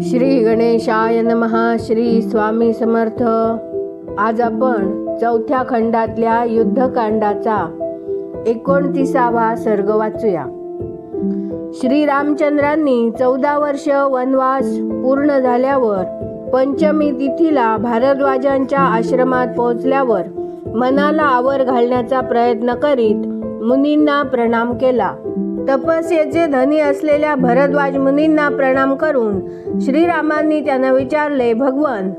श्री गणेशाय नमः. श्री स्वामी समर्थ. आज आपण चौथ्या खंडातल्या युद्धकांडाचा 29वा सर्ग वाचूया. श्री रामचंद्रांनी 14 वर्ष वनवास पूर्ण झाल्यावर पंचमी तिथीला भारद्वाजांच्या आश्रमात पोहोचल्यावर मनाला आवर घालण्याचा प्रयत्न करीत मुनींना प्रणाम केला. तपस्येचे धनी असलेल्या भरद्वाज मुनींना प्रणाम करून श्रीरामांनी त्यांना विचारले, भगवन,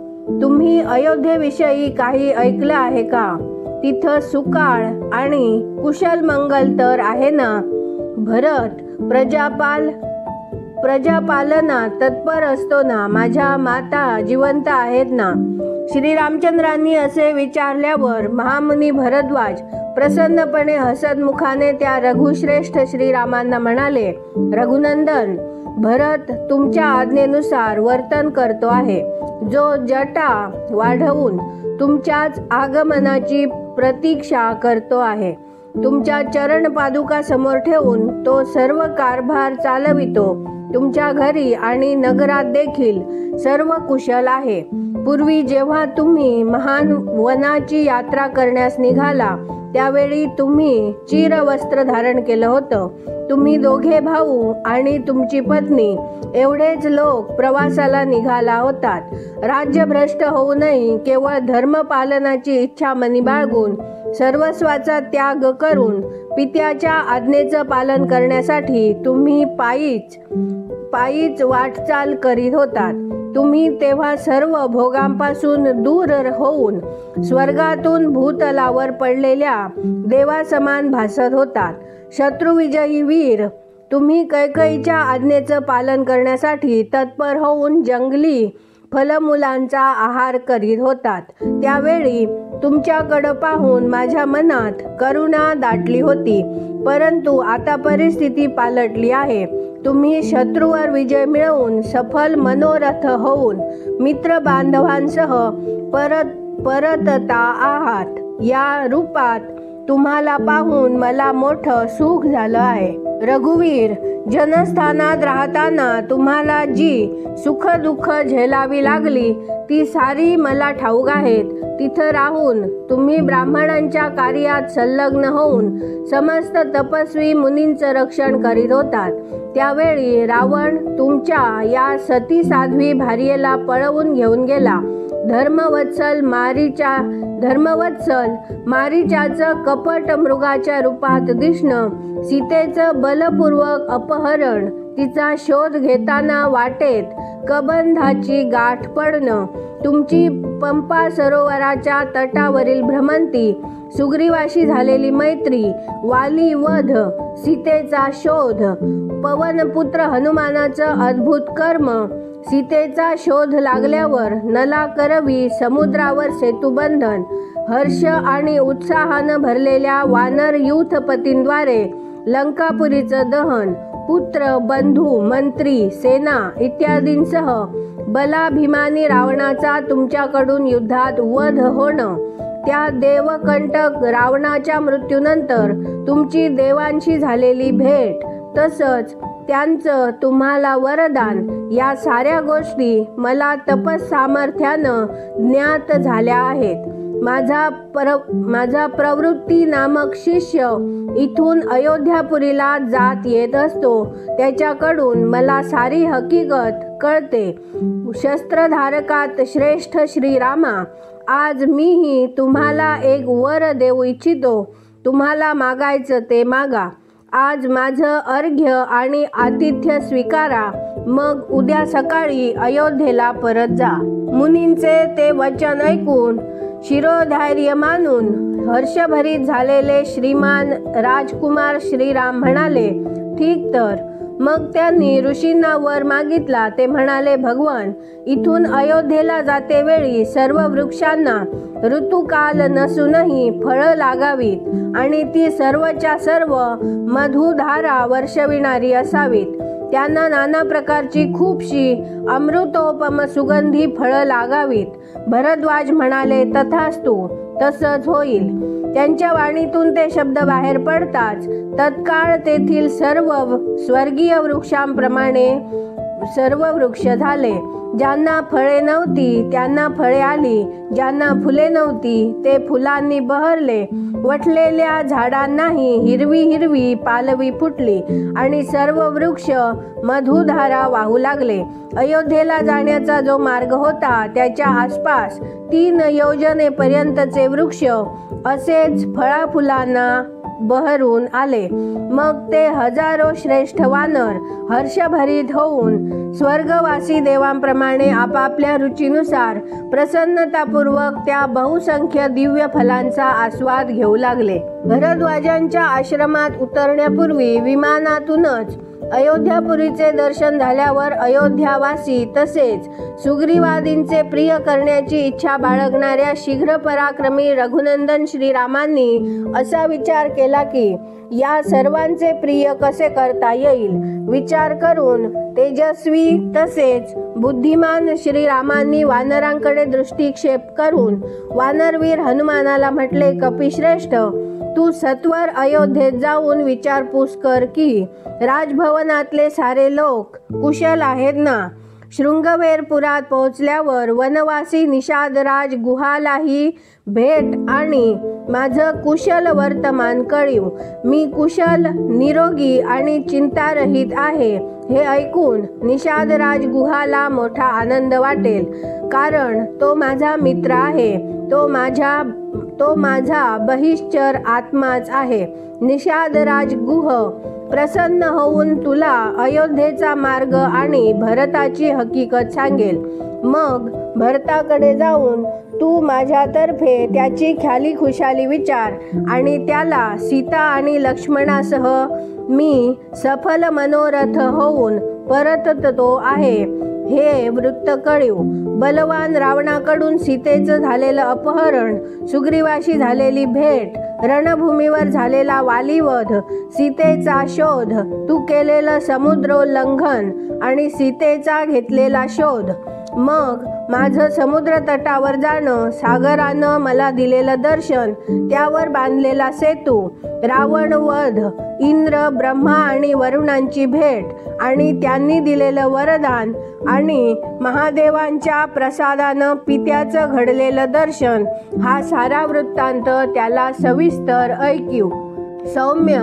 तुम्ही अयोध्येविषयी काही ऐकलं आहे का? तिथं सुकाळ आणि कुशल मंगल तर आहे ना? भरत प्रजापालनात तत्पर असतो ना? माझ्या माता जिवंत आहेत ना? श्री रामचंद्रांनी असे विचारल्यावर महामुनी भरद्वाज प्रसन्नपणे हसतमुखाने त्या रघुश्रेष्ठ श्रीरामांना म्हणाले, रघुनंदन, भरत तुमच्या आज्ञेनुसार वर्तन करतो आहे. जो जटा वाढवून तुमच्याच आगमनाची प्रतीक्षा करतो आहे. तुमच्या चरण पादुका समोर ठेवून तो सर्व कारभार चालवितो. तुमच्या घरी आणि नगरात देखील सर्व कुशल आहे. पूर्वी जेव्हा तुम्ही महान वनाची यात्रा करण्यास निघाला त्यावेळी तुम्ही चिरवस्त्र धारण केलं होतं. तुम्ही दोघे भाऊ आणि तुमची पत्नी एवढेच लोक प्रवासाला निघाला होतात. राज्यभ्रष्ट होऊ नये केवळ धर्मपालनाची इच्छा मनी बाळगून सर्वस्वाचा त्याग करून पित्याच्या आज्ञेचं पालन करण्यासाठी तुम्ही पायीच वाटचाल करीत होतात. तुम्ही तेव्हा सर्व भोगांपासून दूर होऊन स्वर्गातून भूतलावर पडलेल्या देवासमान भासत होतात. शत्रुविजयी वीर, तुम्ही कैकेयीच्या आज्ञेचं पालन करण्यासाठी तत्पर होऊन जंगली फलमुलांचा आहार करीत होतात. त्यावेळी तुमच्याकडं पाहून माझ्या मनात करुणा दाटली होती. परंतु आता परिस्थिती पालटली आहे. तुम्ही शत्रूवर विजय मिळवून सफल मनोरथ होऊन मित्र बांधवांसह परतता आहात. या रूपात तुम्हाला पाहून मला मोठं सुख झालं आहे. रघुवीर, जनस्थानात राहताना तुम्हाला जी सुख दुःख झेलावी लागली ती सारी मला ठाऊक आहेत. तिथं राहून तुम्ही ब्राह्मणांच्या कार्यात संलग्न होऊन समस्त तपस्वी मुनींचं रक्षण करीत होतात. त्यावेळी रावण तुमच्या या सती साध्वी भार्येला पळवून घेऊन गेला. धर्मवत्सल मारीचाचं कपट मृगाच्या रूपात दिसणं, सीतेचं बलपूर्वक अपहरण, तिचा शोध घेताना वाटेत कबंधाची गाठ पडणं, तुमची पंपा सरोवराच्या तटावरील भ्रमंती, सुग्रीवाशी झालेली मैत्री, वाली वध, सीतेचा शोध, पवनपुत्र हनुमानाचं अद्भुत कर्म, सीतेचा शोध लागल्यावर नला करवी समुद्रावर सेतुबंधन, हर्ष आणि उत्साहानं भरलेल्या वानर युथपतींद्वारे लंकापुरीचं दहन, पुत्र, बंधू, मंत्री, सेना इत्यादींसह बलाभिमानी रावणाचा तुमच्याकडून युद्धात वध होणं, त्या देवकंटक रावणाच्या मृत्यूनंतर तुमची देवांशी झालेली भेट, तसंच त्यांचं तुम्हाला वरदान, या साऱ्या गोष्टी मला तपस सामर्थ्यानं ज्ञात झाल्या आहेत. माझा प्रवृत्ती नामक शिष्य इथून अयोध्यापुरीला जात येत असतो. त्याच्याकडून मला सारी हकीकत कळते. शस्त्रधारकात श्रेष्ठ श्रीरामा, आज मीही तुम्हाला एक वर देऊ इच्छितो. तुम्हाला मागायचं ते मागा. आज माझं अर्घ्य आणि आतिथ्य स्वीकारा, मग उद्या सकाळी अयोध्येला परत जा. मुनींचे ते वचन ऐकून शिरोधैर्य मानून हर्षभरीत झालेले श्रीमान राजकुमार श्रीराम म्हणाले, ठीक तर. मग त्यांनी ऋषींना वर मागितला. ते म्हणाले, भगवन, इथून अयोध्येला जातेवेळी सर्व वृक्षांना ऋतुकाल नसूनही फळं लागावीत आणि ती सर्वच्या सर्व मधुधारा वर्षविणारी असावीत. त्यांना नाना प्रकारची खूपशी अमृतोपम सुगंधी फळं लागावीत. भरद्वाज म्हणाले, तथास्तु, तसंच होईल. त्यांच्या वाणीतून ते शब्द बाहेर पडताच तत्काळ तेथील सर्व स्वर्गीय वृक्षांप्रमाणे सर्व वृक्ष झाले. ज्यांना फळे नव्हती त्यांना फळे आली, ज्यांना फुले नव्हती ते फुलांनी बहरले. वटलेल्या झाडांनाही हिरवी हिरवी पालवी फुटली आणि सर्व वृक्ष मधुधारा वाहू लागले. अयोध्येला जाण्याचा जो मार्ग होता त्याच्या आसपास 3 योजनेपर्यंतचे वृक्ष असेच फळाफुलांना बहरून आले. मग ते हजारो श्रेष्ठ वानर हर्षभरीत होऊन स्वर्गवासी देवांप्रमाणे आपापल्या रुचीनुसार प्रसन्नतापूर्वक त्या बहुसंख्य दिव्य फलांचा आस्वाद घेऊ लागले. भरद्वाजांच्या आश्रमात उतरण्यापूर्वी विमानातूनच अयोध्यापुरीचे दर्शन झाल्यावर अयोध्यावासी तसेच सुग्रीवादींचे प्रिय करण्याची इच्छा बाळगणाऱ्या शीघ्र पराक्रमी रघुनंदन श्रीरामांनी असा विचार केला की या सर्वांचे प्रिय कसे करता येईल. विचार करून तेजस्वी तसेच बुद्धिमान श्रीरामांनी वानरांकडे दृष्टिक्षेप करून वानरवीर हनुमानाला म्हटले, कपिश्रेष्ठ, तू सत्वर अयोध्येत जाऊन विचारपूस कर की राजभवनातले सारे लोक कुशल आहेत ना. शृंगवेरपुरात पोहोचल्यावर वनवासी निषादराज गुहालाही भेट आणि माझं कुशल वर्तमान कळीव. मी कुशल, निरोगी आणि चिंतारहित आहे हे ऐकून निषादराज गुहाला मोठा आनंद वाटेल, कारण तो माझा मित्र आहे. तो माझा बहिश्चर आत्माच आहे. निषादराज गुह प्रसन्न होऊन तुला अयोध्येचा मार्ग आणि भरताची हकीकत सांगेल. मग भरताकडे जाऊन तू माझ्यातर्फे त्याची ख्याली खुशाली विचार आणि त्याला सीता आणि लक्ष्मणासह मी सफल मनोरथ होऊन परततो आहे हे वृत्त कळीव. बलवान रावणाकडून सीतेचं झालेलं अपहरण, सुग्रीवाशी झालेली भेट, रणभूमीवर झालेला वालीवध, सीतेचा शोध, तू केलेलं समुद्रोल्लंघन आणि सीतेचा घेतलेला शोध, मग माझं समुद्र तटावर जाणं, सागरानं मला दिलेलं दर्शन, त्यावर बांधलेला सेतू, रावणवध, इंद्र, ब्रह्मा आणि वरुणांची भेट आणि त्यांनी दिलेलं वरदान आणि महादेवांच्या प्रसादानं पित्याचं घडलेलं दर्शन, हा सारा वृत्तांत त्याला सविस्तर ऐकीव. सौम्य,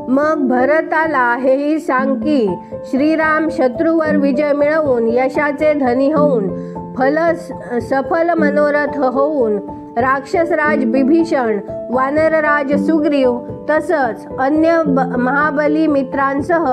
मग भरताला हेही सांग की श्रीराम शत्रूवर विजय मिळवून यशाचे धनी होऊन सफल मनोरथ होऊन राक्षसराज बिभीषण, वानरराज सुग्रीव तसंच अन्य महाबली मित्रांसह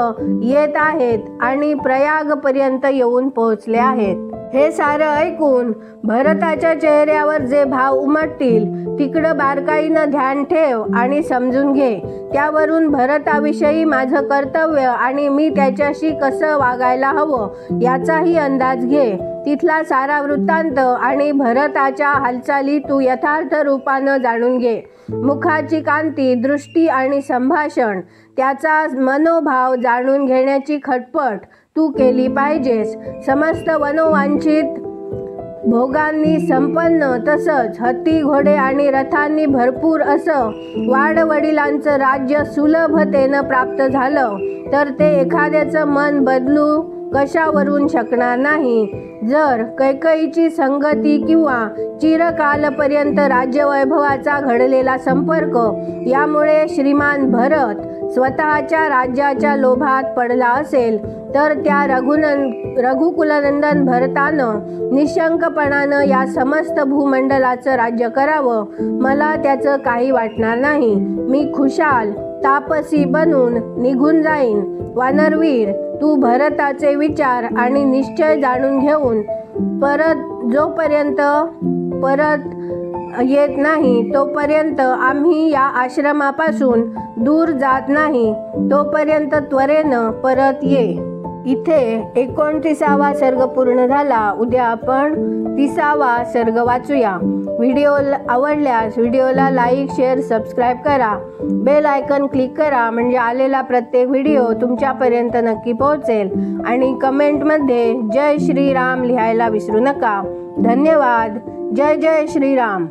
येत आहेत आणि प्रयागपर्यंत येऊन पोहोचले आहेत. हे सारं ऐकून भरताच्या चेहऱ्यावर जे भाव उमटतील तिकडं बारकाईनं ध्यान ठेव आणि समजून घे. त्यावरून भरताविषयी माझं कर्तव्य आणि मी त्याच्याशी कसं वागायला हवं याचाही अंदाज घे. तिथला सारा वृत्तांत आणि भरताच्या हालचाली तू यथार्थ रूपानं जाणून घे. मुखाची कांती, दृष्टी आणि संभाषण, त्याचा मनोभाव जाणून घेण्याची खटपट तू केली पाहिजेस. समस्त मनोवांछित भोगांनी संपन्न तसंच हत्ती, घोडे आणि रथांनी भरपूर असं वाडवडिलांचं राज्य सुलभतेनं प्राप्त झालं तर ते एखाद्याचं मन बदलू कशावरून शकणार नाही. जर कैकईची संगती किंवा चिरकालपर्यंत राज्यवैभवाचा घडलेला संपर्क यामुळे श्रीमान भरत स्वतःच्या राज्याच्या लोभात पडला असेल तर त्या रघुकुलनंदन भरतानं निशंकपणानं या समस्त भूमंडलाचं राज्य करावं. मला त्याचं काही वाटणार नाही. मी खुशाल तापसी बनून निघून जाईन. वानरवीर, तू भरताचे विचार आणि निश्चय जाणून घेऊन जोपर्यंत परत येत नाही तोपर्यंत आम्ही या आश्रमापासून दूर जात नाही, तोपर्यंत त्वरेनं परत ये. इथे 29वा सर्ग पूर्ण झाला. उद्या आपण 30वा सर्ग वाचूया. व्हिडिओ आवडल्यास व्हिडिओला लाईक, शेअर, सबस्क्राईब करा. बेल आयकॉन क्लिक करा म्हणजे आलेला प्रत्येक व्हिडिओ तुमच्यापर्यंत नक्की पोहोचेल. आणि कमेंटमध्ये जय श्रीराम लिहायला विसरू नका. धन्यवाद. जय जय श्रीराम.